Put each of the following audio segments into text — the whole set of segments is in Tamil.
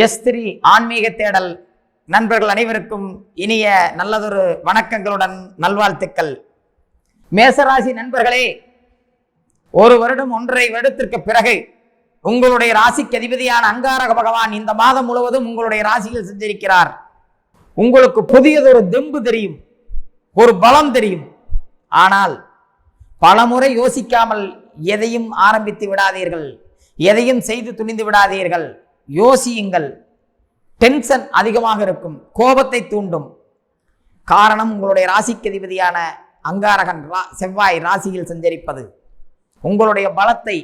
S3 ஆன்மீக தேடல் நண்பர்கள் அனைவருக்கும் இனிய நல்லதொரு வணக்கங்களுடன் நல்வாழ்த்துக்கள். மேசராசி நண்பர்களே, ஒரு வருடம் 1.5 வருடத்திற்கு பிறகு உங்களுடைய ராசிக்கு அதிபதியான அங்காரக பகவான் இந்த மாதம் முழுவதும் உங்களுடைய ராசியில் சஞ்சரிக்கிறார். உங்களுக்கு புதியதொரு தெம்பு தெரியும், ஒரு பலம் தெரியும். ஆனால் பலமுறை யோசிக்காமல் எதையும் ஆரம்பித்து விடாதீர்கள், எதையும் செய்து துணிந்து விடாதீர்கள். யோசியுங்கள். டென்ஷன் அதிகமாக இருக்கும், கோபத்தை தூண்டும். காரணம், உங்களுடைய ராசிக்கு அதிபதியான அங்காரகன் செவ்வாய் ராசியில் சஞ்சரிப்பது. உங்களுடைய பலத்தை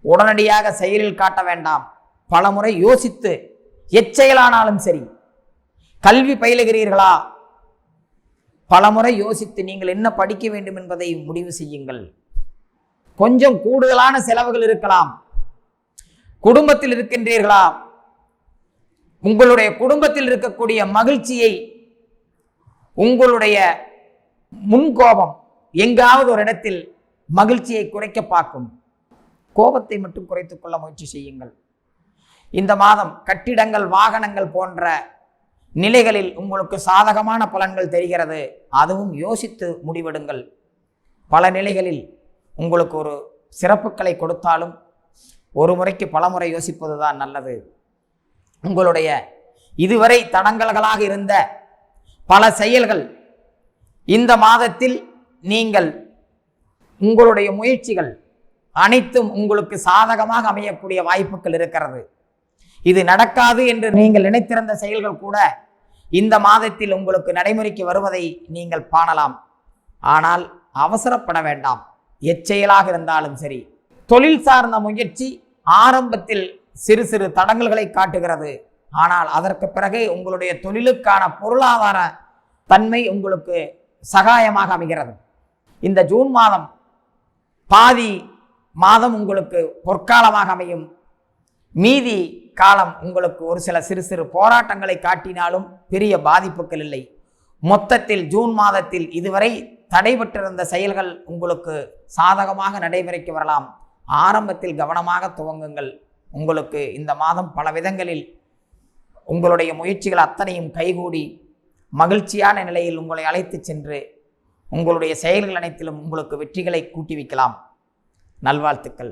உடனடியாக செயலில் காட்ட வேண்டாம். பலமுறை யோசித்து எச்செயலானாலும் சரி. கல்வி பயிலுகிறீர்களா, பலமுறை யோசித்து நீங்கள் என்ன படிக்க வேண்டும் என்பதை முடிவு செய்யுங்கள். கொஞ்சம் கூடுதலான செலவுகள் இருக்கலாம். குடும்பத்தில் இருக்கின்றீர்களா, உங்களுடைய குடும்பத்தில் இருக்கக்கூடிய மகிழ்ச்சியை உங்களுடைய முன்கோபம் எங்காவது ஒரு இடத்தில் மகிழ்ச்சியை குறைக்க பார்க்கும். கோபத்தை மட்டும் குறைத்துக் கொள்ள முயற்சி செய்யுங்கள். இந்த மாதம் கட்டிடங்கள், வாகனங்கள் போன்ற நிலைகளில் உங்களுக்கு சாதகமான பலன்கள் தெரிகிறது. அதுவும் யோசித்து முடிவெடுங்கள். பல நிலைகளில் உங்களுக்கு ஒரு சிறப்புகளை கொடுத்தாலும் ஒரு முறைக்கு பல முறை யோசிப்பதுதான் நல்லது. உங்களுடைய இதுவரை தடங்கல்களாக இருந்த பல செயல்கள் இந்த மாதத்தில் நீங்கள் உங்களுடைய முயற்சிகள் அனைத்தும் உங்களுக்கு சாதகமாக அமையக்கூடிய வாய்ப்புகள் இருக்கிறது. இது நடக்காது என்று நீங்கள் நினைத்திருந்த செயல்கள் கூட இந்த மாதத்தில் உங்களுக்கு நடைமுறைக்கு வருவதை நீங்கள் காணலாம். ஆனால் அவசரப்பட வேண்டாம். எச்செயலாக இருந்தாலும் சரி. தொழில் சார்ந்த முயற்சி ஆரம்பத்தில் சிறு சிறு தடங்கல்களை காட்டுகிறது. ஆனால் அதற்கு பிறகு உங்களுடைய தொழிலுக்கான பொருளாதார தன்மை உங்களுக்கு சகாயமாக அமைகிறது. இந்த ஜூன் மாதம் பாதி மாதம் உங்களுக்கு பொற்காலமாக அமையும். மீதி காலம் உங்களுக்கு ஒரு சில சிறு சிறு போராட்டங்களை காட்டினாலும் பெரிய பாதிப்புகள் இல்லை. மொத்தத்தில் ஜூன் மாதத்தில் இதுவரை தடைபட்டிருந்த செயல்கள் உங்களுக்கு சாதகமாக நடைமுறைக்கு வரலாம். ஆரம்பத்தில் கவனமாக துவங்குங்கள். உங்களுக்கு இந்த மாதம் பல விதங்களில் உங்களுடைய முயற்சிகள் அத்தனையும் கைகூடி மகிழ்ச்சியான நிலையில் உங்களை அழைத்து சென்று உங்களுடைய செயல்கள் அனைத்திலும் உங்களுக்கு வெற்றிகளை கூட்டி வைக்கலாம். நல்வாழ்த்துக்கள்.